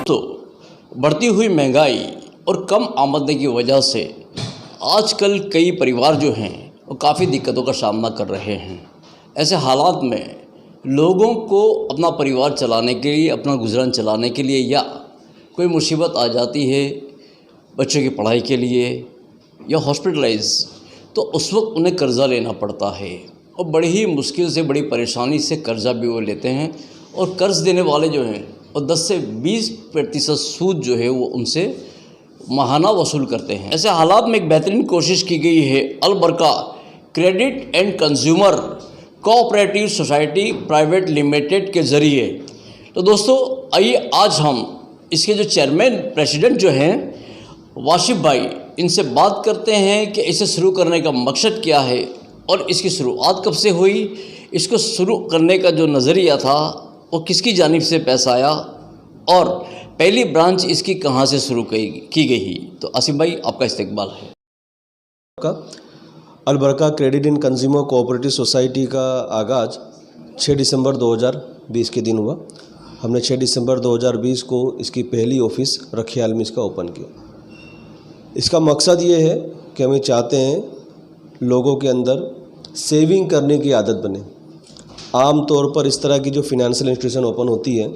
दोस्तों, बढ़ती हुई महंगाई और कम आमदनी की वजह से आजकल कई परिवार जो हैं वो काफ़ी दिक्कतों का सामना कर रहे हैं। ऐसे हालात में लोगों को अपना परिवार चलाने के लिए, अपना गुजरान चलाने के लिए या कोई मुसीबत आ जाती है बच्चों की पढ़ाई के लिए या हॉस्पिटलाइज, तो उस वक्त उन्हें कर्ज़ा लेना पड़ता है और बड़ी ही मुश्किल से, बड़ी परेशानी से कर्ज़ा भी वो लेते हैं और कर्ज़ देने वाले जो हैं और 10 से 20% सूद जो है वो उनसे माहाना वसूल करते हैं। ऐसे हालात में एक बेहतरीन कोशिश की गई है अल बरका credit and consumer cooperative society private limited के ज़रिए। तो दोस्तों, आइए आज हम इसके जो चेयरमैन प्रेसिडेंट जो हैं वाशिफ भाई, इनसे बात करते हैं कि इसे शुरू करने का मकसद क्या है और इसकी शुरुआत कब से हुई, इसको शुरू करने का जो नज़रिया था वो किसकी जानिब से पैसा आया और पहली ब्रांच इसकी कहाँ से शुरू की गई। तो आसिफ भाई, आपका इस्तकबाल है। अल बरका credit and consumer cooperative society का आगाज़ 6 दिसंबर 2020 के दिन हुआ। हमने 6 दिसंबर 2020 को इसकी पहली ऑफिस रखियाल में इसका ओपन किया। इसका मकसद ये है कि हमें चाहते हैं लोगों के अंदर सेविंग करने की आदत बने। आम तौर पर इस तरह की जो फिनेंशियल इंस्टीट्यूशन ओपन होती है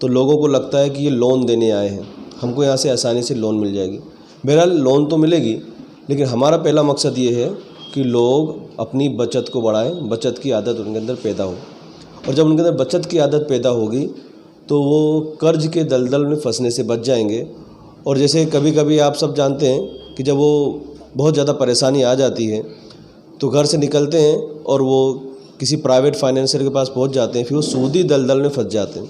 तो लोगों को लगता है कि ये लोन देने आए हैं, हमको यहाँ से आसानी से लोन मिल जाएगी। बहरहाल लोन तो मिलेगी, लेकिन हमारा पहला मकसद ये है कि लोग अपनी बचत को बढ़ाएं, बचत की आदत उनके अंदर पैदा हो। और जब उनके अंदर बचत की आदत पैदा होगी तो वो कर्ज के दलदल में फंसने से बच जाएंगे। और जैसे कभी कभी आप सब जानते हैं कि जब वो बहुत ज़्यादा परेशानी आ जाती है तो घर से निकलते हैं और वो किसी प्राइवेट फाइनेंसर के पास पहुंच जाते हैं, फिर वो सूदी दलदल में फंस जाते हैं।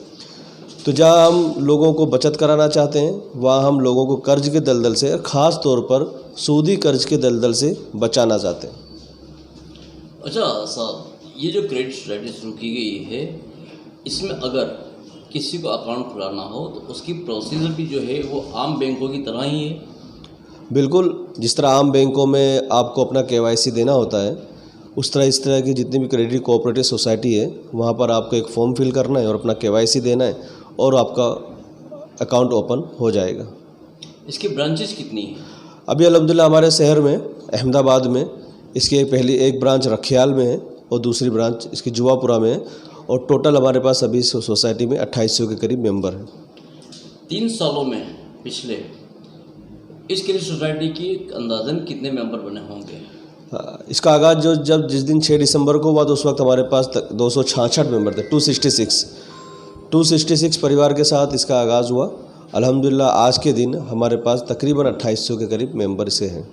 तो जहाँ हम लोगों को बचत कराना चाहते हैं वहाँ हम लोगों को कर्ज के दलदल से, ख़ास तौर पर सूदी कर्ज के दलदल से बचाना चाहते हैं। अच्छा साहब, ये जो क्रेडिट सोसाइटी शुरू की गई है, इसमें अगर किसी को अकाउंट खुलाना हो तो उसकी प्रोसीजर भी जो है वो आम बैंकों की तरह ही है? बिल्कुल, जिस तरह आम बैंकों में आपको अपना KYC देना होता है, उस तरह इस तरह की जितनी भी क्रेडिट कोऑपरेटिव सोसाइटी है वहाँ पर आपको एक फॉर्म फिल करना है और अपना KYC देना है और आपका अकाउंट ओपन हो जाएगा। इसकी ब्रांचेस कितनी हैं? अभी अल्हम्दुलिल्लाह हमारे शहर में अहमदाबाद में इसकी पहली एक ब्रांच रखियाल में है और दूसरी ब्रांच इसकी जुवापुरा में है और टोटल हमारे पास अभी सोसाइटी में 2800 के करीब मेंबर हैं। 3 सालों में पिछले इस क्रेडिट सोसाइटी की अंदाज़न कितने मेंबर बने होंगे? इसका आगाज़ जिस दिन 6 दिसंबर को हुआ तो उस वक्त हमारे पास 266 मेंबर थे, 266 परिवार के साथ इसका आगाज़ हुआ। अल्हम्दुलिल्लाह आज के दिन हमारे पास तकरीबन 2800 के करीब मेंबर से हैं।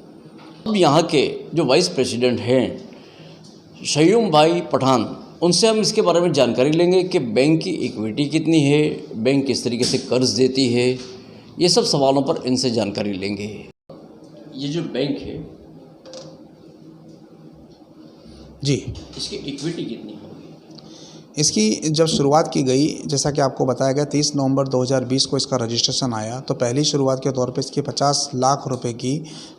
अब यहाँ के जो वाइस प्रेसिडेंट हैं शयूम भाई पठान, उनसे हम इसके बारे में जानकारी लेंगे कि बैंक की इक्विटी कितनी है, बैंक किस तरीके से कर्ज देती है, ये सब सवालों पर इनसे जानकारी लेंगे। ये जो बैंक है जी, इसकी इक्विटी कितनी होगी? इसकी जब शुरुआत की गई, जैसा कि आपको बताया गया 30 नवंबर 2020 को इसका रजिस्ट्रेशन आया, तो पहली शुरुआत के तौर पे इसकी 50 लाख रुपए की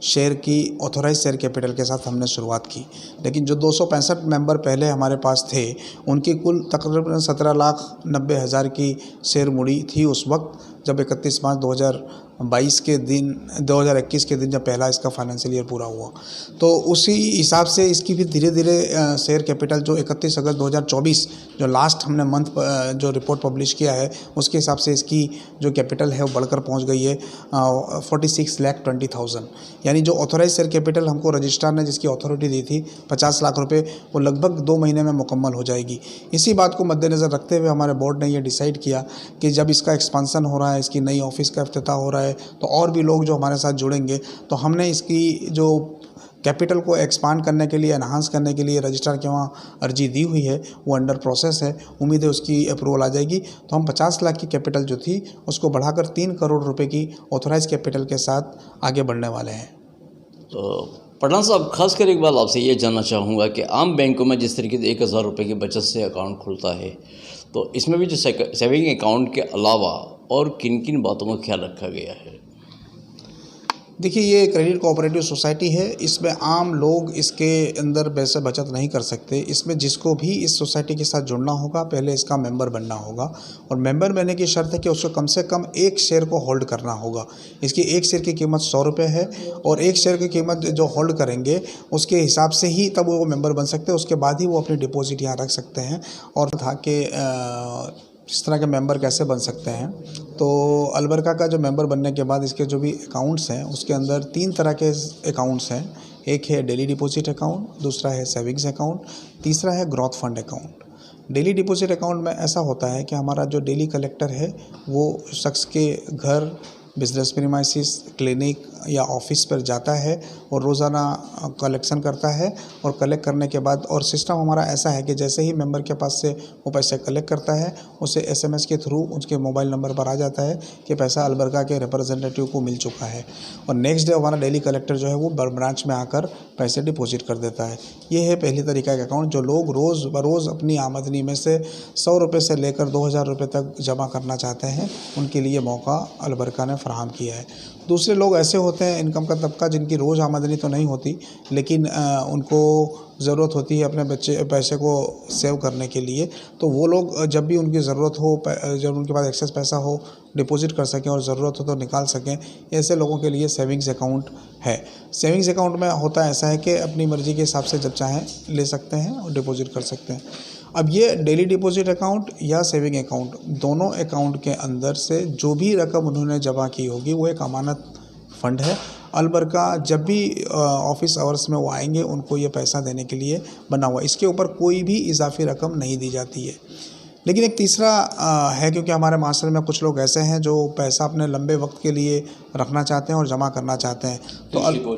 शेयर की ऑथोराइज शेयर कैपिटल के साथ हमने शुरुआत की। लेकिन जो 265 मेंबर पहले हमारे पास थे उनकी कुल तकरीबन 17,90,000 की शेयर मूड़ी थी उस वक्त, जब 31 मार्च 2021 के दिन जब पहला इसका फाइनेंशियल ईयर पूरा हुआ। तो उसी हिसाब से इसकी फिर धीरे धीरे शेयर कैपिटल जो 31 अगस्त 2024 जो लास्ट हमने मंथ जो रिपोर्ट पब्लिश किया है उसके हिसाब से इसकी जो कैपिटल है वो बढ़कर पहुंच गई है 46,20,000। यानी जो ऑथोराइज शेयर कैपिटल हमको रजिस्ट्रार ने जिसकी अथॉरिटी दी थी 50 लाख रुपए, वो लगभग 2 महीने में मुकम्मल हो जाएगी। इसी बात को मद्देनज़र रखते हुए हमारे बोर्ड ने ये डिसाइड किया कि जब इसका एक्सपांसन हो रहा है, इसकी नई ऑफिस का इफ्तिताह हो रहा है, तो और भी लोग जो हमारे साथ जुड़ेंगे, तो हमने इसकी जो कैपिटल को एक्सपांड करने के लिए, एनहांस करने के लिए रजिस्ट्रार के वहाँ अर्जी दी हुई है, वो अंडर प्रोसेस है। उम्मीद है उसकी अप्रूवल आ जाएगी। तो हम 50 लाख की कैपिटल जो थी उसको बढ़ाकर 3 करोड़ रुपए की ऑथोराइज कैपिटल के साथ आगे बढ़ने वाले हैं। तो पठान साहब, खासकर एक बात आपसे ये जानना चाहूँगा कि आम बैंकों में जिस तरीके से 1,000 रुपये की बचत से अकाउंट खुलता है, तो इसमें भी जो सेविंग अकाउंट के अलावा और किन किन बातों का ख्याल रखा गया है? देखिए, ये क्रेडिट कोऑपरेटिव सोसाइटी है। इसमें आम लोग इसके अंदर पैसे बचत नहीं कर सकते। इसमें जिसको भी इस सोसाइटी के साथ जुड़ना होगा, पहले इसका मेंबर बनना होगा, और मेंबर बनने की शर्त है कि उसको कम से कम एक शेयर को होल्ड करना होगा। इसकी एक शेयर की कीमत 100 रुपये है, और एक शेयर की कीमत जो होल्ड करेंगे उसके हिसाब से ही तब वो मेंबर बन सकते हैं। उसके बाद ही वो अपनी डिपॉजिट यहाँ रख सकते हैं। और था कि इस तरह के मेंबर कैसे बन सकते हैं, तो अलबरका का जो मेंबर बनने के बाद इसके जो भी अकाउंट्स हैं उसके अंदर 3 तरह के अकाउंट्स हैं। एक है डेली डिपॉजिट अकाउंट, दूसरा है सेविंग्स अकाउंट, तीसरा है growth fund account. Daily deposit account में ऐसा होता है कि हमारा जो डेली कलेक्टर है वो शख्स के घर, बिजनेस प्रीमाइसिस, क्लिनिक या ऑफिस पर जाता है और रोज़ाना कलेक्शन करता है। और कलेक्ट करने के बाद, और सिस्टम हमारा ऐसा है कि जैसे ही मेंबर के पास से वो पैसे कलेक्ट करता है, उसे एसएमएस के थ्रू उसके मोबाइल नंबर पर आ जाता है कि पैसा अलबरका के रिप्रेजेंटेटिव को मिल चुका है। और नेक्स्ट डे हमारा डेली कलेक्टर जो है वो ब्रांच में आकर पैसे डिपॉजिट कर देता है। ये है पहली तरीका का अकाउंट जो लोग रोज़ बरोज़ अपनी आमदनी में से 100 रुपये से लेकर 2000 रुपये तक जमा करना चाहते हैं, उनके लिए मौका अलबरका ने फराहम किया है। दूसरे लोग ऐसे होते हैं इनकम का तबका जिनकी रोज़ आमदनी तो नहीं होती, लेकिन उनको ज़रूरत होती है अपने पैसे को सेव करने के लिए, तो वो लोग जब भी उनकी ज़रूरत हो, जब उनके पास एक्सेस पैसा हो, डिपॉजिट कर सकें और ज़रूरत हो तो निकाल सकें, ऐसे लोगों के लिए सेविंग्स अकाउंट है। सेविंग्स अकाउंट में होता ऐसा है कि अपनी मर्ज़ी के हिसाब से जब चाहें ले सकते हैं और डिपॉजिट कर सकते हैं। अब ये डेली डिपॉजिट अकाउंट या सेविंग अकाउंट, दोनों अकाउंट के अंदर से जो भी रकम उन्होंने जमा की होगी वो एक अमानत फ़ंड है। अलबरका जब भी ऑफिस आवर्स में वो आएंगे उनको ये पैसा देने के लिए बना हुआ, इसके ऊपर कोई भी इजाफी रकम नहीं दी जाती है। लेकिन एक तीसरा है, क्योंकि हमारे माशरे में कुछ लोग ऐसे हैं जो पैसा अपने लंबे वक्त के लिए रखना चाहते हैं और जमा करना चाहते हैं, तो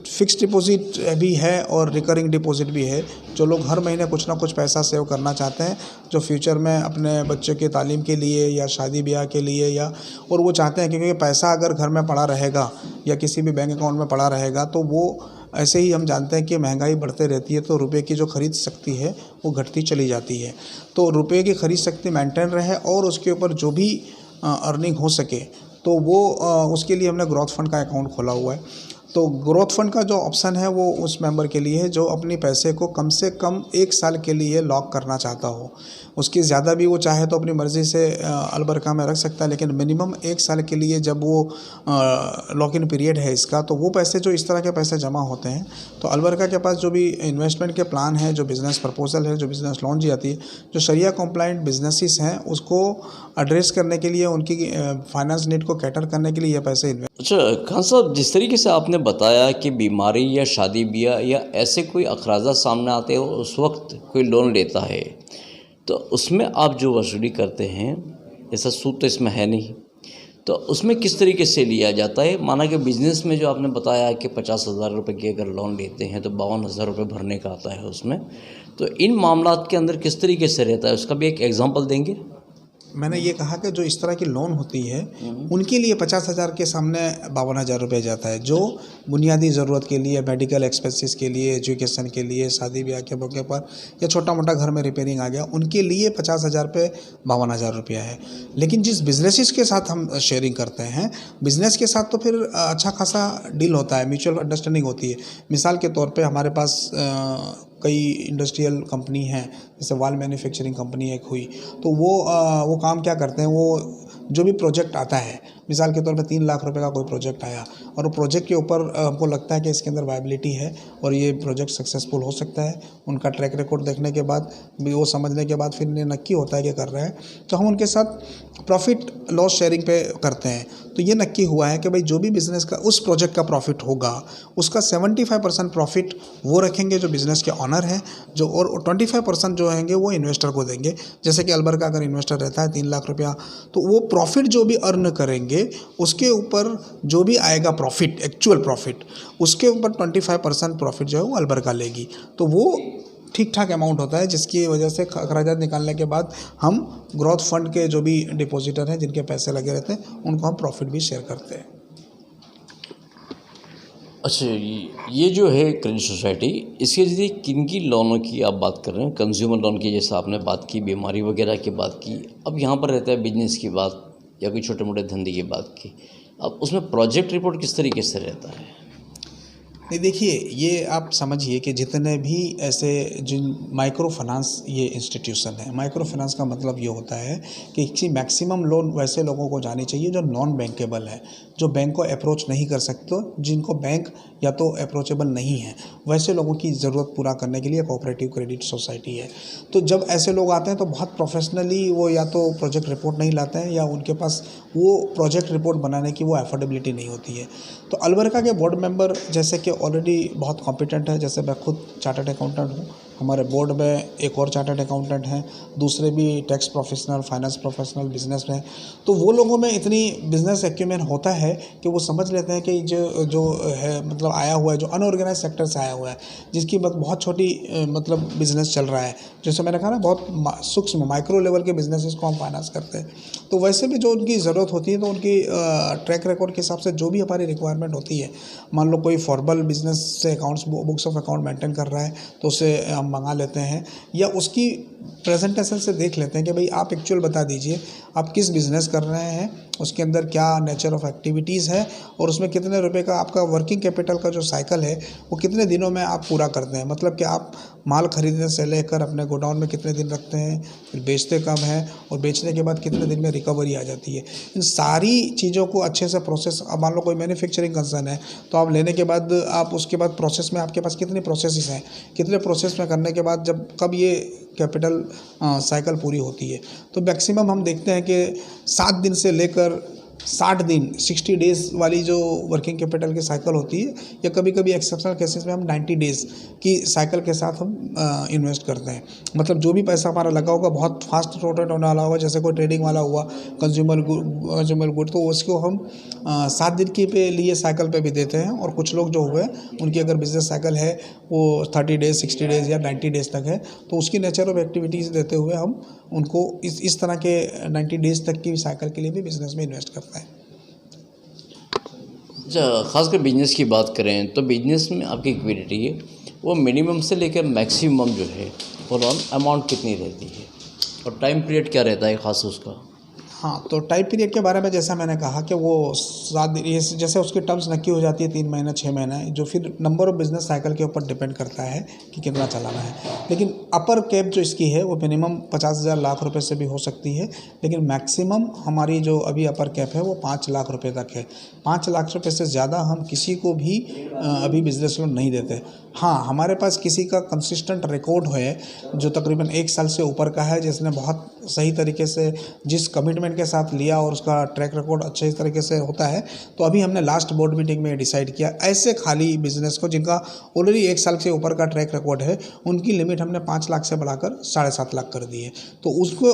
फिक्स डिपॉजिट भी है और रिकरिंग डिपॉजिट भी है। जो लोग हर महीने कुछ ना कुछ पैसा सेव करना चाहते हैं, जो फ्यूचर में अपने बच्चों की तालीम के लिए या शादी ब्याह के लिए, या और वो चाहते हैं क्योंकि पैसा अगर घर में पड़ा रहेगा या किसी भी बैंक अकाउंट में पड़ा रहेगा तो वो, ऐसे ही हम जानते हैं कि महंगाई बढ़ते रहती है तो रुपए की जो खरीद शक्ति है वो घटती चली जाती है। तो रुपए की खरीद शक्ति मेंटेन रहे और उसके ऊपर जो भी अर्निंग हो सके, तो वो उसके लिए हमने ग्रोथ फंड का अकाउंट खोला हुआ है। तो ग्रोथ फंड का जो ऑप्शन है वो उस मेंबर के लिए है जो अपनी पैसे को कम से कम 1 साल के लिए लॉक करना चाहता हो। उसकी ज़्यादा भी वो चाहे तो अपनी मर्ज़ी से अलबरका में रख सकता है, लेकिन मिनिमम 1 साल के लिए जब वो लॉक इन पीरियड है इसका, तो वो पैसे जो इस तरह के पैसे जमा होते हैं, तो अलबरका के पास जो भी इन्वेस्टमेंट के प्लान है, जो बिज़नेस प्रपोजल है, जो बिज़नेस लोन दी जाती है, जो शरिया कंप्लाइंट बिजनेसेस हैं उसको एड्रेस करने के लिए, उनकी फाइनेंस नीड को कैटर करने के लिए ये पैसे अच्छा खान साहब, जिस तरीके से आपने बताया कि बीमारी या शादी ब्याह या ऐसे कोई अखराजा सामने आते हो उस वक्त कोई लोन लेता है, तो उसमें आप जो वसूली करते हैं, ऐसा सूद तो इसमें है नहीं, तो उसमें किस तरीके से लिया जाता है? माना कि बिज़नेस में जो आपने बताया कि 50,000 रुपये की अगर लोन लेते हैं तो 52,000 रुपये भरने का आता है उसमें, तो इन मामलात के अंदर किस तरीके से रहता है, उसका भी एक एग्जांपल देंगे? मैंने ये कहा कि जो इस तरह की लोन होती है उनके लिए 50,000 के सामने 52,000 रुपये जाता है। जो बुनियादी ज़रूरत के लिए, मेडिकल एक्सपेंसेस के लिए, एजुकेशन के लिए, शादी ब्याह के मौके पर या छोटा मोटा घर में रिपेयरिंग आ गया, उनके लिए 50,000 पे 52,000 रुपया है। लेकिन जिस बिजनेसेस के साथ हम शेयरिंग करते हैं, बिज़नेस के साथ तो फिर अच्छा खासा डील होता है, म्यूचुअल अंडरस्टैंडिंग होती है। मिसाल के तौर पर हमारे पास कई इंडस्ट्रियल कंपनी हैं, जैसे वाल मैन्युफैक्चरिंग कंपनी एक हुई, तो वो काम क्या करते हैं, वो जो भी प्रोजेक्ट आता है, मिसाल के तौर पे 3 लाख रुपए का कोई प्रोजेक्ट आया और वो प्रोजेक्ट के ऊपर हमको लगता है कि इसके अंदर वायबिलिटी है और ये प्रोजेक्ट सक्सेसफुल हो सकता है, उनका ट्रैक रिकॉर्ड देखने के बाद, वो समझने के बाद फिर इन्हें नक्की होता है कि कर रहे हैं, तो हम उनके साथ प्रॉफिट लॉस शेयरिंग पे करते हैं। तो ये नक्की हुआ है कि भाई जो भी बिज़नेस का उस प्रोजेक्ट का प्रॉफिट होगा उसका 75% प्रॉफिट वो रखेंगे जो बिज़नेस के ऑनर हैं, जो और 25% जो होंगे वो इन्वेस्टर को देंगे। जैसे कि अलबरका अगर इन्वेस्टर रहता है 3 लाख रुपया, तो वो प्रॉफिट जो भी अर्न करेंगे उसके ऊपर जो भी आएगा प्रॉफिट, एक्चुअल प्रॉफिट, उसके ऊपर 25% प्रॉफिट जो है वो अलबरका लेगी। तो वो ठीक ठाक अमाउंट होता है जिसकी वजह से अखराजात निकालने के बाद हम ग्रोथ फंड के जो भी डिपॉजिटर हैं जिनके पैसे लगे रहते हैं उनको हम प्रॉफिट भी शेयर करते हैं। अच्छा, ये जो है क्रेडिट सोसाइटी, इसके जरिए किन की लोनों की आप बात कर रहे हैं? कंज्यूमर लोन की जैसे आपने बात की, बीमारी वगैरह की बात की, अब यहाँ पर रहता है बिजनेस की बात या कोई छोटे मोटे धंधे की बात की, अब उसमें प्रोजेक्ट रिपोर्ट किस तरीके से रहता है? नहीं, देखिए, ये आप समझिए कि जितने भी ऐसे जिन माइक्रो फाइनेंस ये इंस्टीट्यूशन है, माइक्रो फाइनेंस का मतलब ये होता है कि किसी मैक्सिमम लोन वैसे लोगों को जानी चाहिए जो नॉन बैंकेबल है, जो बैंक को अप्रोच नहीं कर सकते, जिनको बैंक या तो अप्रोचेबल नहीं है, वैसे लोगों की ज़रूरत पूरा करने के लिए कोऑपरेटिव क्रेडिट सोसाइटी है। तो जब ऐसे लोग आते हैं तो बहुत प्रोफेशनली वो या तो प्रोजेक्ट रिपोर्ट नहीं लाते हैं या उनके पास वो प्रोजेक्ट रिपोर्ट बनाने की वो एफोर्डेबिलिटी नहीं होती है। तो अलबरका के बोर्ड मेंबर जैसे कि ऑलरेडी बहुत कॉम्पिटेंट है, जैसे मैं खुद चार्टर्ड अकाउंटेंट हूँ, हमारे बोर्ड में एक और चार्टर्ड अकाउंटेंट हैं, दूसरे भी tax professional, finance professional, business में, तो वो लोगों में इतनी बिजनेस एक्यूमेन होता है कि वो समझ लेते हैं कि जो है मतलब आया हुआ है, जो अनऑर्गेनाइज सेक्टर से आया हुआ है, जिसकी बहुत छोटी मतलब बिजनेस चल रहा है, जैसे मैंने कहा ना बहुत सूक्ष्म माइक्रो लेवल के बिजनेसेस को हम फाइनेंस करते हैं, तो वैसे भी जो उनकी ज़रूरत होती है तो उनकी ट्रैक रिकॉर्ड के हिसाब से जो भी हमारी रिक्वायरमेंट होती है, मान लो कोई फॉर्मल बिजनेस से accounts books of account maintain कर रहा है तो उसे हम मंगा लेते हैं, या उसकी प्रेजेंटेशन से देख लेते हैं कि भाई आप एक्चुअल बता दीजिए आप किस बिज़नेस कर रहे हैं, उसके अंदर क्या नेचर ऑफ एक्टिविटीज़ है और उसमें कितने रुपए का आपका वर्किंग कैपिटल का जो साइकिल है वो कितने दिनों में आप पूरा करते हैं, मतलब कि आप माल खरीदने से लेकर अपने गोडाउन में कितने दिन रखते हैं, फिर बेचते कब हैं और बेचने के बाद कितने दिन में रिकवरी आ जाती है। इन सारी चीज़ों को अच्छे से प्रोसेस, अब मान लो कोई मैन्युफैक्चरिंग कंसर्न है तो आप लेने के बाद आप उसके बाद प्रोसेस में आपके पास कितने प्रोसेसेस हैं, कितने प्रोसेस में करने के बाद जब कब ये कैपिटल साइकिल पूरी होती है, तो मैक्सिमम हम देखते हैं कि 7 दिन से लेकर 60 दिन 60 डेज़ वाली जो वर्किंग कैपिटल की साइकिल होती है, या कभी कभी एक्सेप्शनल केसेस में हम 90 डेज़ की साइकिल के साथ हम इन्वेस्ट करते हैं। मतलब जो भी पैसा हमारा लगा होगा बहुत फास्ट रोटेट होने वाला होगा, जैसे कोई ट्रेडिंग वाला हुआ कंज्यूमर गुड, तो उसको हम 7 दिन के पे लिए साइकिल पे भी देते हैं, और कुछ लोग जो हुए उनकी अगर बिजनेस साइकिल है वो 30 डेज़ 60 डेज़ या 90 डेज़ तक है, तो उसकी नेचर ऑफ एक्टिविटीज़ देते हुए हम उनको इस तरह के 90 डेज़ तक की साइकिल के लिए भी बिजनेस में इन्वेस्ट करते हैं। ख़ासकर बिजनेस की बात करें तो बिजनेस में आपकी लिक्विडिटी है वो मिनिमम से लेकर मैक्सिमम जो है और अमाउंट कितनी रहती है और टाइम पीरियड क्या रहता है ख़ास उसका? हाँ, तो टाइम पीरियड के बारे में जैसा मैंने कहा कि वो 7 दिन, जैसे उसकी टर्म्स नक्की हो जाती है 3 महीना 6 महीना, जो फिर नंबर ऑफ बिजनेस साइकिल के ऊपर डिपेंड करता है कि कितना चलाना है। लेकिन अपर कैप जो इसकी है वो मिनिमम 50,000 लाख रुपए से भी हो सकती है, लेकिन मैक्सिमम हमारी जो अभी अपर कैप है वो 5 लाख रुपए तक है। 5 लाख रुपए से ज़्यादा हम किसी को भी अभी बिजनेस लोन नहीं देते। हाँ, हमारे पास किसी का कंसिस्टेंट रिकॉर्ड है जो तकरीबन 1 साल से ऊपर का है, जिसने बहुत सही तरीके से जिस कमिटमेंट के साथ लिया और उसका ट्रैक रिकॉर्ड अच्छे तरीके से होता है, तो अभी हमने लास्ट बोर्ड मीटिंग में डिसाइड किया ऐसे खाली बिजनेस को जिनका ऑलरेडी 1 साल से ऊपर का ट्रैक रिकॉर्ड है, उनकी लिमिट हमने 5 लाख से बढ़ाकर 7.5 लाख कर दी है। तो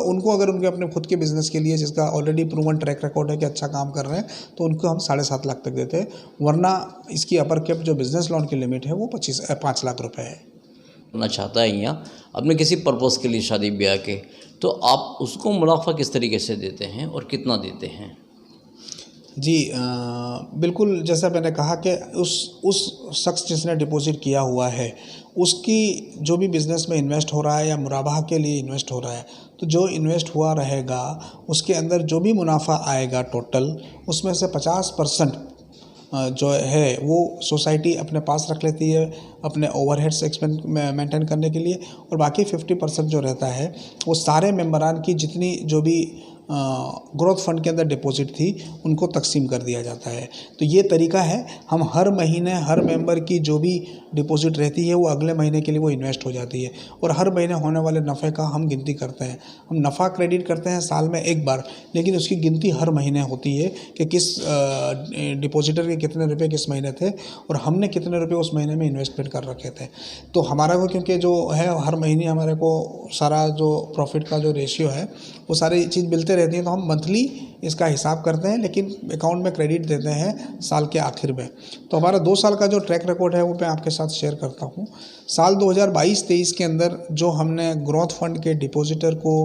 उनको अगर उनके अपने खुद के बिजनेस के लिए जिसका ऑलरेडी प्रूवन ट्रैक रिकॉर्ड है कि अच्छा काम कर रहे हैं, तो उनको हम 7.5 लाख तक देते हैं, वरना इसकी अपर कैप जो बिजनेस लोन की लिमिट है वो 5 लाख रुपए है। करना चाहता है यहाँ अपने किसी पर्पज़ के लिए शादी ब्याह के, तो आप उसको मुनाफा किस तरीके से देते हैं और कितना देते हैं? जी बिल्कुल, जैसा मैंने कहा कि उस शख्स जिसने डिपॉजिट किया हुआ है उसकी जो भी बिज़नेस में इन्वेस्ट हो रहा है या मुराबाह के लिए इन्वेस्ट हो रहा है, तो जो इन्वेस्ट हुआ रहेगा उसके अंदर जो भी मुनाफा आएगा टोटल, उसमें से 50% जो है वो सोसाइटी अपने पास रख लेती है अपने ओवरहेड्स एक्सपेंस मेंटेन करने के लिए, और बाकी 50% जो रहता है वो सारे मेंबरान की जितनी जो भी ग्रोथ फंड के अंदर डिपॉजिट थी उनको तकसीम कर दिया जाता है। तो ये तरीका है, हम हर महीने हर मेंबर की जो भी डिपॉजिट रहती है वो अगले महीने के लिए वो इन्वेस्ट हो जाती है, और हर महीने होने वाले नफ़े का हम गिनती करते हैं। हम नफ़ा क्रेडिट करते हैं साल में एक बार, लेकिन उसकी गिनती हर महीने होती है कि किस डिपॉजिटर के कितने रुपए किस महीने थे और हमने कितने रुपए उस महीने में इन्वेस्टमेंट कर रखे थे। तो हमारा को क्योंकि जो है हर महीने हमारे को सारा जो प्रॉफिट का जो रेशियो है वो सारी चीज़ मिलते रहती है, तो हम मंथली इसका हिसाब करते हैं, लेकिन अकाउंट में क्रेडिट देते हैं साल के आखिर में। तो हमारा 2 साल का जो ट्रैक रिकॉर्ड है वो मैं आपके साथ शेयर करता हूँ। साल 2022-23 के अंदर जो हमने ग्रोथ फंड के डिपॉजिटर को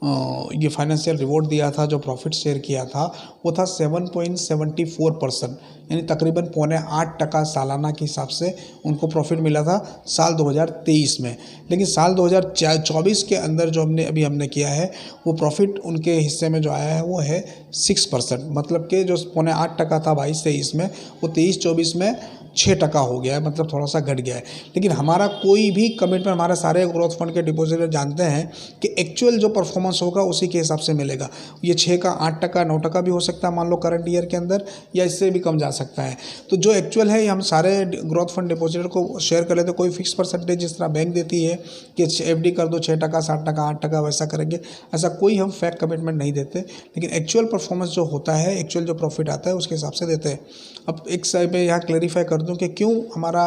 ये फाइनेंशियल रिवॉर्ड दिया था, जो प्रॉफिट शेयर किया था, वो था 7.74%, यानी तकरीबन 7.25% सालाना के हिसाब से उनको प्रॉफिट मिला था साल 2023 में। लेकिन साल 2024 के अंदर जो हमने किया है, वो प्रॉफिट उनके हिस्से में जो आया है वो है 6%, मतलब कि जो 0.8% था 22-23 में, वो 23-24 में 6% हो गया है, मतलब थोड़ा सा घट गया है। लेकिन हमारा कोई भी कमिटमेंट, हमारे सारे ग्रोथ फंड के डिपॉजिटर जानते हैं कि एक्चुअल जो परफॉर्मेंस होगा उसी के हिसाब से मिलेगा। ये 6 का 8% 9% भी हो सकता है मान लो करंट ईयर के अंदर, या इससे भी कम जा सकता है। तो जो एक्चुअल है हम सारे ग्रोथ फंड डिपॉजिटर को शेयर कर लेते, कोई फिक्स परसेंटेज जिस तरह बैंक देती है कि एफडी कर दो 6%, 7%, 8%, वैसा करेंगे, ऐसा कोई हम फैक्ट कमिटमेंट नहीं देते। लेकिन एक्चुअल परफॉर्मेंस जो होता है, एक्चुअल जो प्रॉफिट आता है उसके हिसाब से देते हैं। अब एक साइड पे यहाँ क्लेरिफाई कर दूं कि क्यों हमारा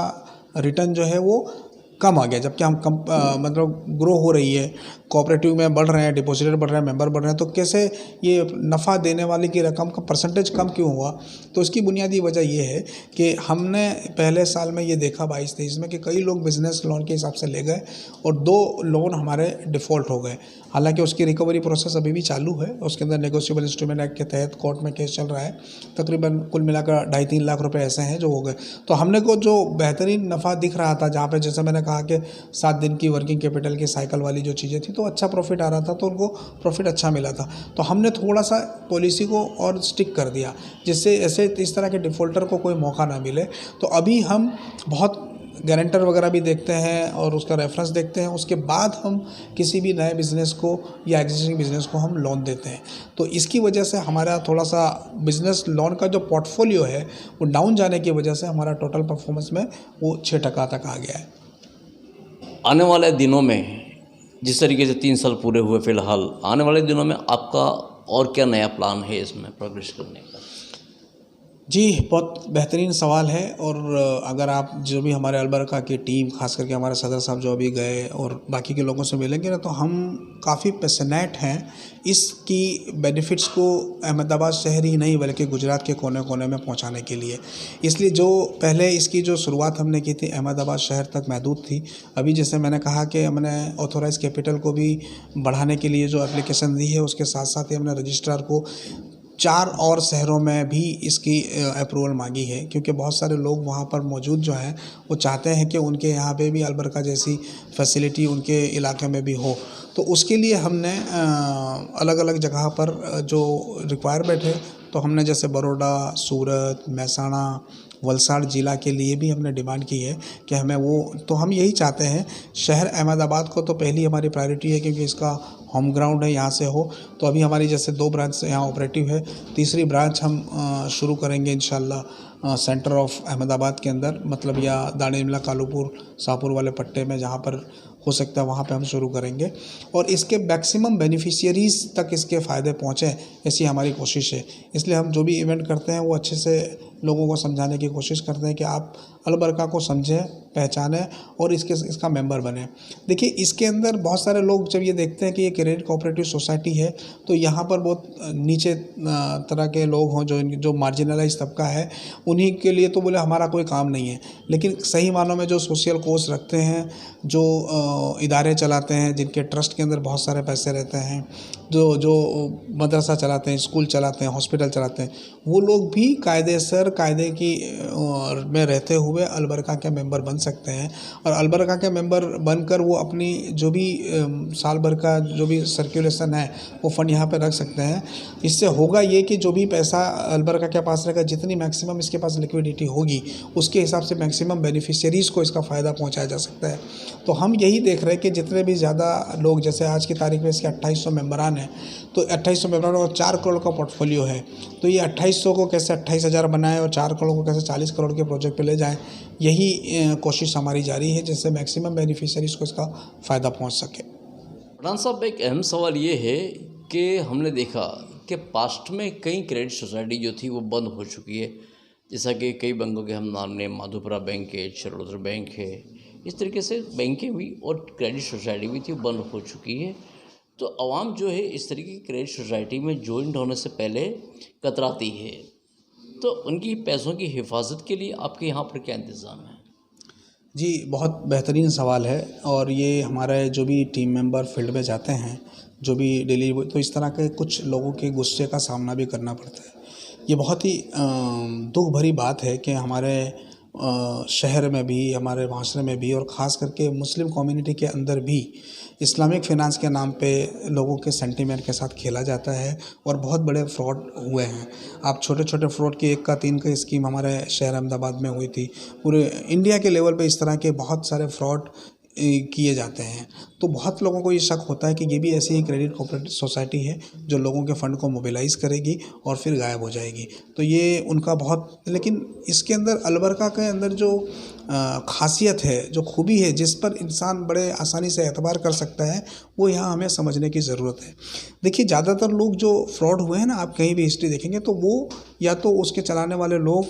रिटर्न जो है वो कम आ गया, जबकि हम मतलब ग्रो हो रही है, कोऑपरेटिव में बढ़ रहे हैं, डिपॉजिटर बढ़ रहे हैं, मेंबर बढ़ रहे हैं, तो कैसे ये नफ़ा देने वाले की रकम का परसेंटेज कम क्यों हुआ? तो इसकी बुनियादी वजह ये है कि हमने पहले साल में ये देखा 22-23 में कि कई लोग बिजनेस लोन के हिसाब से ले गए और 2 लोन हमारे डिफ़ॉल्ट हो गए। हालांकि उसकी रिकवरी प्रोसेस अभी भी चालू है, उसके अंदर नेगोशिएबल इंस्ट्रूमेंट एक्ट के तहत कोर्ट में केस चल रहा है। तकरीबन कुल मिलाकर 2.5-3 लाख रुपए ऐसे हैं जो हो गए। तो हमने को जो बेहतरीन नफ़ा दिख रहा था, जहाँ पे जैसे मैंने कहा कि 7 दिन की वर्किंग कैपिटल की साइकिल वाली जो चीज़ें थी, तो अच्छा प्रॉफिट आ रहा था, तो उनको प्रॉफिट अच्छा मिला था। तो हमने थोड़ा सा पॉलिसी को और स्टिक कर दिया, जिससे ऐसे इस तरह के डिफ़ॉल्टर को कोई मौका ना मिले। तो अभी हम बहुत गारंटर वगैरह भी देखते हैं और उसका रेफरेंस देखते हैं, उसके बाद हम किसी भी नए बिज़नेस को या एग्जिस्टिंग बिज़नेस को हम लोन देते हैं। तो इसकी वजह से हमारा थोड़ा सा बिज़नेस लोन का जो पोर्टफोलियो है वो डाउन जाने की वजह से हमारा टोटल परफॉर्मेंस में वो 6% तक आ गया है। आने वाले दिनों में जिस तरीके से 3 साल पूरे हुए फ़िलहाल, आने वाले दिनों में आपका और क्या नया प्लान है इसमें प्रोग्रेस करने का? जी, बहुत बेहतरीन सवाल है। और अगर आप जो भी हमारे अलबरका की टीम, खास करके हमारे सदर साहब जो अभी गए और बाकी के लोगों से मिलेंगे ना, तो हम काफ़ी पैशनेट हैं इसकी बेनिफिट्स को अहमदाबाद शहर ही नहीं बल्कि गुजरात के कोने कोने में पहुंचाने के लिए। इसलिए जो पहले इसकी जो शुरुआत हमने की थी अहमदाबाद शहर तक महदूद थी। अभी जैसे मैंने कहा कि हमने ऑथोराइज कैपिटल को भी बढ़ाने के लिए जो एप्लीकेशन दी है, उसके साथ साथ ही हमने रजिस्ट्रार को 4 और शहरों में भी इसकी अप्रूवल मांगी है, क्योंकि बहुत सारे लोग वहाँ पर मौजूद जो हैं वो चाहते हैं कि उनके यहाँ पे भी अलबरका जैसी फैसिलिटी उनके इलाके में भी हो। तो उसके लिए हमने अलग अलग जगह पर जो रिक्वायरमेंट है, तो हमने जैसे बड़ौदा, सूरत, महसाणा, वलसाड़ ज़िला के लिए भी हमने डिमांड की है कि हमें वो, तो हम यही चाहते हैं शहर अहमदाबाद को तो पहली हमारी प्रायोरिटी है, क्योंकि इसका होम ग्राउंड है, यहाँ से हो। तो अभी हमारी जैसे 2 ब्रांच यहाँ ऑपरेटिव है, तीसरी ब्रांच हम शुरू करेंगे इंशाल्लाह सेंटर ऑफ अहमदाबाद के अंदर, मतलब या दानिमला, कालूपुर, शाहपुर वाले पट्टे में जहाँ पर हो सकता है वहाँ पे हम शुरू करेंगे। और इसके मैक्सिमम बेनिफिशियरीज़ तक इसके फ़ायदे पहुँचें, ऐसी हमारी कोशिश है। इसलिए हम जो भी इवेंट करते हैं वो अच्छे से लोगों को समझाने की कोशिश करते हैं कि आप अलबरका को समझें, पहचानें और इसका मेंबर बने। देखिए, इसके अंदर बहुत सारे लोग जब ये देखते हैं कि ये क्रेडिट कोऑपरेटिव सोसाइटी है, तो यहाँ पर बहुत नीचे तरह के लोग हों, जो मार्जिनलाइज तबका है, उन्हीं के लिए तो बोले हमारा कोई काम नहीं है। लेकिन सही मानों में जो सोशल कोर्स रखते हैं, जो इदारे चलाते हैं, जिनके ट्रस्ट के अंदर बहुत सारे पैसे रहते हैं, जो मदरसा चलाते हैं, स्कूल चलाते हैं, हॉस्पिटल चलाते हैं, वो लोग भी कायदे की में रहते हुए अलबरका के मेंबर बन सकते हैं। और अलबरका के मेंबर बनकर वो अपनी जो भी साल भर का जो भी सर्कुलेशन है वो फ़ंड यहाँ पे रख सकते हैं। इससे होगा ये कि जो भी पैसा अलबरका के पास रहेगा, जितनी मैक्सिमम इसके पास लिक्विडिटी होगी, उसके हिसाब से मैक्सिमम बेनिफिशियरीज़ को इसका फ़ायदा पहुँचाया जा सकता है। तो हम यही देख रहे हैं कि जितने भी ज़्यादा लोग, जैसे आज की तारीख में इसके 2800 मेंबरान हैं, तो 2800 मेंबरान और 4 करोड़ का पोर्टफोलियो है, तो ये 2800 को कैसे 28,000 बनाए और 4 करोड़ को कैसे 40 करोड़ के प्रोजेक्ट पे ले जाएं, यही कोशिश हमारी जारी है, जिससे मैक्सिमम बेनिफिशियरीज़ को इसका फ़ायदा पहुंच सके। प्रधान साहब, एक अहम सवाल ये है कि हमने देखा कि पास्ट में कई क्रेडिट सोसाइटी जो थी वो बंद हो चुकी है, जैसा कि कई बैंकों के हम नाम लें, माधोपुरा बैंक है, चरोतर बैंक है, इस तरीके से बैंकें भी और क्रेडिट सोसाइटी भी थी, बंद हो चुकी है। तो आवाम जो है इस तरीके की क्रेडिट सोसाइटी में ज्वाइंट होने से पहले कतराती है, तो उनकी पैसों की हिफाजत के लिए आपके यहाँ पर क्या इंतज़ाम है? जी, बहुत बेहतरीन सवाल है। और ये हमारे जो भी टीम मेंबर फील्ड में जाते हैं जो भी डिलीवरी, तो इस तरह के कुछ लोगों के गुस्से का सामना भी करना पड़ता है। ये बहुत ही दुख भरी बात है कि हमारे शहर में भी, हमारे माशरे में भी, और ख़ास करके मुस्लिम कम्युनिटी के अंदर भी इस्लामिक फ़िनांस के नाम पे लोगों के सेंटीमेंट के साथ खेला जाता है और बहुत बड़े फ्रॉड हुए हैं। आप छोटे छोटे फ्रॉड की 1 का 3 का स्कीम हमारे शहर अहमदाबाद में हुई थी। पूरे इंडिया के लेवल पे इस तरह के बहुत सारे फ्रॉड किए जाते हैं। तो बहुत लोगों को ये शक होता है कि ये भी ऐसी ही क्रेडिट कोऑपरेटिव सोसाइटी है जो लोगों के फ़ंड को मोबिलाइज़ करेगी और फिर गायब हो जाएगी। तो ये उनका बहुत, लेकिन इसके अंदर अलबरका के अंदर जो ख़ासियत है, जो खूबी है, जिस पर इंसान बड़े आसानी से एतबार कर सकता है, वो यहाँ हमें समझने की ज़रूरत है। देखिए, ज़्यादातर लोग जो फ्रॉड हुए हैं ना, आप कहीं भी हिस्ट्री देखेंगे तो वो या तो उसके चलाने वाले लोग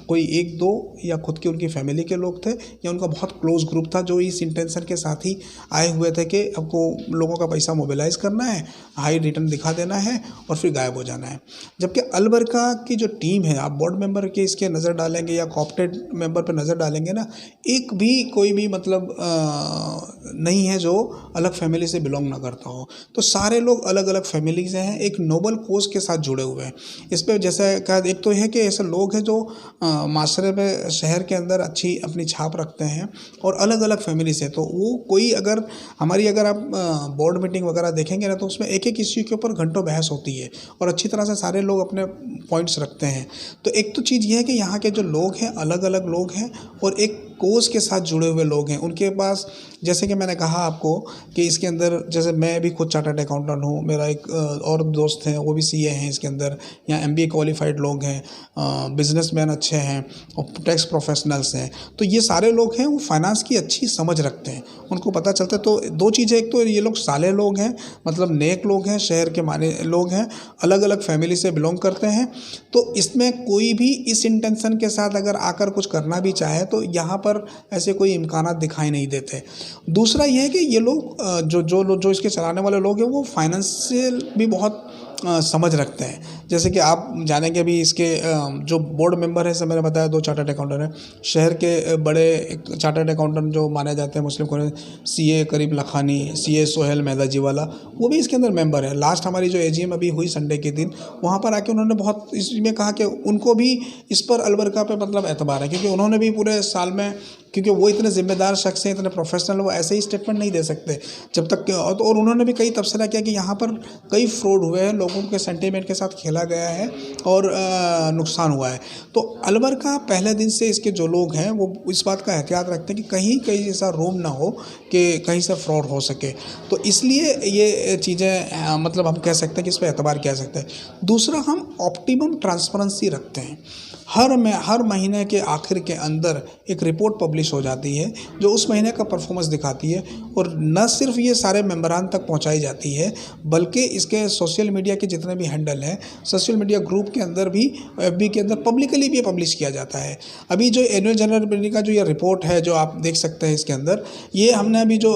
कोई 1-2 या खुद की उनकी फैमिली के लोग थे, या उनका बहुत क्लोज़ ग्रुप था जो इस इंटेंशन के साथ ही आए हुए थे कि आपको लोगों का पैसा मोबिलाइज़ करना है, हाई रिटर्न दिखा देना है और फिर गायब हो जाना है। जबकि अलबरका की जो टीम है, आप बोर्ड मेंबर के इसके नज़र डालेंगे या कोऑप्टेड मेंबर पर नज़र डालेंगे ना, एक भी कोई भी मतलब नहीं है जो अलग फैमिली से बिलोंग ना करता हो। तो सारे लोग अलग अलग फैमिली से हैं, एक नोबल कोज के साथ जुड़े हुए हैं। इस पर जैसे कहा, एक तो है कि ऐसे लोग हैं जो माशरे में, शहर के अंदर अच्छी अपनी छाप रखते हैं और अलग अलग फैमिली से। तो वो कोई अगर अगर आप बोर्ड मीटिंग वगैरह देखेंगे ना, तो उसमें एक एक इश्यू के ऊपर घंटों बहस होती है और अच्छी तरह से सारे लोग अपने पॉइंट्स रखते हैं। तो एक तो चीज़ ये है कि यहाँ के जो लोग हैं अलग अलग लोग हैं और एक कोज के साथ जुड़े हुए लोग हैं। उनके पास, जैसे कि मैंने कहा आपको कि इसके अंदर, जैसे मैं भी खुद चार्टर्ड अकाउंटेंट हूँ, मेरा एक और दोस्त हैं वो भी सीए हैं इसके अंदर, या एमबीए क्वालिफाइड लोग हैं, बिजनेसमैन अच्छे हैं और टैक्स प्रोफेशनल्स हैं। तो ये सारे लोग हैं, वो फाइनेंस की अच्छी समझ रखते हैं, उनको पता चलता है। तो 2 चीज़ें, एक तो ये लोग साले लोग हैं, मतलब नेक लोग हैं, शहर के माने लोग हैं, अलग अलग फैमिली से बिलोंग करते हैं। तो इसमें कोई भी इस इंटेंशन के साथ अगर आकर कुछ करना भी चाहे तो यहाँ पर ऐसे कोई इम्कानात दिखाई नहीं देते। दूसरा ये है कि ये लोग जो इसके चलाने वाले लोग हैं, वो फाइनेंशियल भी बहुत समझ रखते हैं। जैसे कि आप जानेंगे अभी इसके जो बोर्ड मेंबर है, जैसे मैंने बताया 2 चार्टर्ड अकाउंटेंट हैं। शहर के बड़े एक चार्टर्ड अकाउंटेंट जो माने जाते हैं मुस्लिम को, सीए करीब लखानी, सीए सोहेल मैदाजी वाला, वो भी इसके अंदर मेंबर है। लास्ट हमारी जो एजीएम अभी हुई संडे के दिन, वहाँ पर आके उन्होंने बहुत इसमें कहा कि उनको भी इस पर अलबरका पे मतलब एतबार है, क्योंकि उन्होंने भी पूरे साल में, क्योंकि वो इतने ज़िम्मेदार शख्स हैं, इतने प्रोफेशनल, वो ऐसे ही स्टेटमेंट नहीं दे सकते जब तक। और उन्होंने भी कई तबसरा किया कि यहाँ पर कई फ्रॉड हुए हैं, लोगों के सेंटीमेंट के साथ खेला गया है और नुकसान हुआ है। तो अलबरका पहले दिन से इसके जो लोग हैं वो इस बात का एहतियात रखते हैं कि कहीं ऐसा रूम ना हो कि कहीं से फ्रॉड हो सके। तो इसलिए ये चीज़ें मतलब हम कह सकते हैं कि इस पर एतबार किया जा सकता है। दूसरा, हम ऑप्टिमम ट्रांसपेरेंसी रखते हैं। हर महीने के आखिर के अंदर एक रिपोर्ट पब्लिश हो जाती है जो उस महीने का परफॉर्मेंस दिखाती है, और न सिर्फ ये सारे मेंबरान तक पहुंचाई जाती है, बल्कि इसके सोशल मीडिया के जितने भी हैंडल हैं, सोशल मीडिया ग्रुप के अंदर भी, एफबी के अंदर पब्लिकली भी पब्लिश किया जाता है। अभी जो एनुअल जनरल बॉडी का जो ये रिपोर्ट है, जो आप देख सकते हैं इसके अंदर, ये हमने अभी जो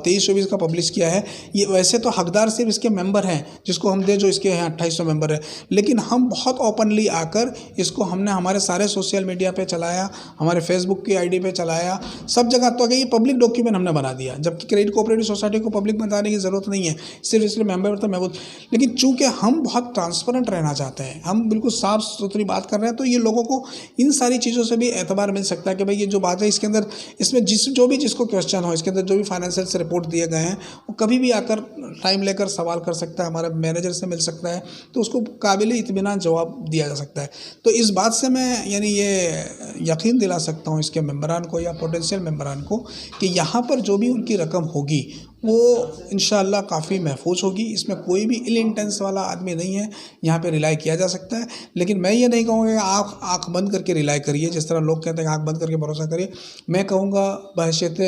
23-24 का पब्लिश किया है, ये वैसे तो हकदार सिर्फ इसके मेंबर हैं, जिसको हम दे, जो इसके हैं 2800 मेंबर है, लेकिन हम बहुत ओपनली आकर इसको हमने हमारे सारे सोशल मीडिया पे चलाया, हमारे फेसबुक की आईडी पे चलाया, सब जगह। तो अगर ये पब्लिक डॉक्यूमेंट हमने बना दिया, जबकि क्रेडिट कोऑपरेटिव सोसाइटी को पब्लिक बताने की ज़रूरत नहीं है, सिर्फ इसलिए मेंबर तो मैं बोल। लेकिन चूंकि हम बहुत ट्रांसपेरेंट रहना चाहते हैं, हम बिल्कुल साफ सुथरी बात कर रहे हैं, तो ये लोगों को इन सारी चीज़ों से भी एतबार मिल सकता है कि भाई ये जो बात है इसके अंदर, इसमें जिसको क्वेश्चन हो, इसके अंदर जो भी फाइनेंशियल से रिपोर्ट दिए गए हैं, वो कभी भी आकर टाइम लेकर सवाल कर सकता है, हमारे मैनेजर से मिल सकता है, तो उसको काबिल इत्मीनान जवाब दिया जा सकता है। तो इस बात से मैं यानी ये यकीन दिला सकता हूँ इसके मेंबरान को या पोटेंशियल मेंबरान को कि यहाँ पर जो भी उनकी रकम होगी वो इंशाअल्लाह काफ़ी महफूज होगी। इसमें कोई भी इल इंटेंस वाला आदमी नहीं है, यहाँ पे रिलाई किया जा सकता है। लेकिन मैं ये नहीं कहूँगा कि आँख बंद करके रिलाई करिए, जिस तरह लोग कहते हैं आँख बंद करके भरोसा करिए। मैं कहूँगा बहैसियत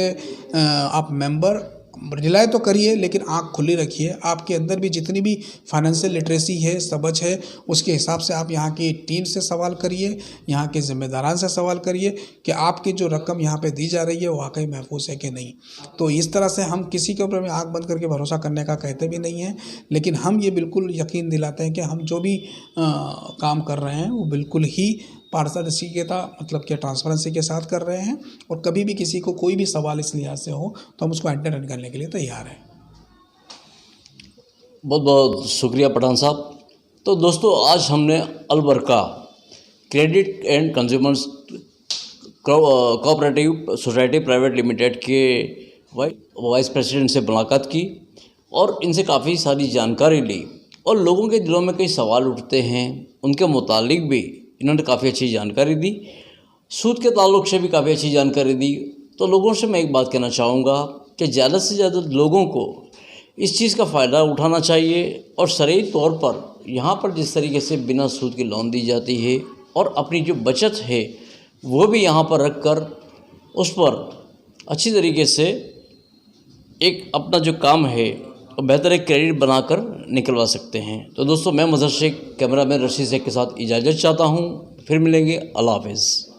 आप मेंबर रिलाई तो करिए, लेकिन आँख खुली रखिए। आपके अंदर भी जितनी भी फाइनेंशियल लिटरेसी है, समझ है, उसके हिसाब से आप यहाँ की टीम से सवाल करिए, यहाँ के ज़िम्मेदारान से सवाल करिए कि आपकी जो रकम यहाँ पे दी जा रही है वो वाकई महफूज है कि नहीं। तो इस तरह से हम किसी के ऊपर में आँख बंद करके भरोसा करने का कहते भी नहीं हैं, लेकिन हम ये बिल्कुल यकीन दिलाते हैं कि हम जो भी काम कर रहे हैं वो बिल्कुल ही पारदर्शिता मतलब कि ट्रांसपेरेंसी के साथ कर रहे हैं, और कभी भी किसी को कोई भी सवाल इस लिहाज से हो तो हम उसको एंटरटेन करने के लिए तैयार हैं। बहुत बहुत शुक्रिया पठान साहब। तो दोस्तों, आज हमने अलबरका credit and consumers cooperative society private limited के वाइस प्रेसिडेंट से मुलाकात की और इनसे काफ़ी सारी जानकारी ली और लोगों के दिलों में कई सवाल उठते हैं, उनके मुतालिक भी इन्होंने काफ़ी अच्छी जानकारी दी। सूद के ताल्लुक से भी काफ़ी अच्छी जानकारी दी। तो लोगों से मैं एक बात कहना चाहूँगा कि ज़्यादा से ज़्यादा लोगों को इस चीज़ का फ़ायदा उठाना चाहिए और शरई तौर पर यहाँ पर जिस तरीके से बिना सूद के लोन दी जाती है और अपनी जो बचत है वो भी यहाँ पर रख कर उस पर अच्छी तरीके से एक अपना जो काम है बेहतर एक क्रेडिट बनाकर निकलवा सकते हैं। तो दोस्तों, मैं मज़हर शेख कैमरामैन रशीद शेख के साथ इजाज़त चाहता हूँ। फिर मिलेंगे। अल्लाह हाफ़िज़।